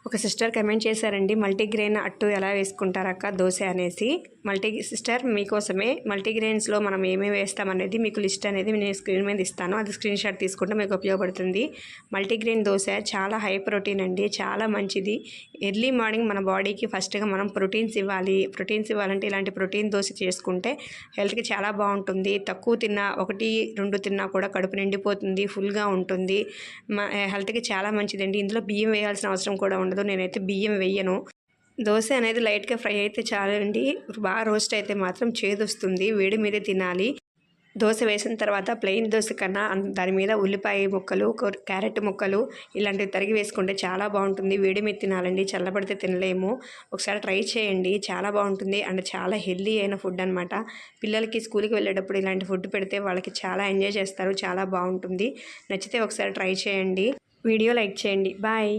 ఒక sister comment చేశారండి, multigrain అట్టు ఎలా వేసుకుంటారక్క దోశ అనేసి. సిస్టర్ మీకోసమే మల్టీగ్రెయిన్స్లో మనం ఏమేమి వేస్తామనేది మీకు లిస్ట్ అనేది నేను స్క్రీన్ మీద ఇస్తాను. అది స్క్రీన్ షాట్ తీసుకుంటే మీకు ఉపయోగపడుతుంది. మల్టీగ్రెయిన్ దోశ చాలా హై ప్రోటీన్ అండి, చాలా మంచిది. ఎర్లీ మార్నింగ్ మన బాడీకి ఫస్ట్గా మనం ప్రోటీన్స్ ఇవ్వాలంటే ఇలాంటి ప్రోటీన్ దోశ చేసుకుంటే హెల్త్కి చాలా బాగుంటుంది. తక్కువ తిన్నా 1-2 తిన్నా కూడా కడుపు నిండిపోతుంది, ఫుల్గా ఉంటుంది. హెల్త్కి చాలా మంచిదండి. ఇందులో బియ్యం వేయాల్సిన అవసరం కూడా ఉండదు. నేనైతే బియ్యం వేయను. దోశ అనేది లైట్గా ఫ్రై అయితే చాలండి. బాగా రోస్ట్ అయితే మాత్రం చేదొస్తుంది, వేడి మీదే తినాలి. దోశ వేసిన తర్వాత ప్లెయిన్ దోశ కన్నా దాని మీద ఉల్లిపాయ ముక్కలు, క్యారెట్ ముక్కలు ఇలాంటివి తరిగి వేసుకుంటే చాలా బాగుంటుంది. వేడి మీద తినాలండి, చల్లబడితే తినలేము. ఒకసారి ట్రై చేయండి, చాలా బాగుంటుంది. అండ్ చాలా హెల్దీ అయిన ఫుడ్ అనమాట. పిల్లలకి స్కూల్కి వెళ్ళేటప్పుడు ఇలాంటి ఫుడ్ పెడితే వాళ్ళకి చాలా ఎంజాయ్ చేస్తారు, చాలా బాగుంటుంది. నచ్చితే ఒకసారి ట్రై చేయండి. వీడియో లైక్ చేయండి. బాయ్.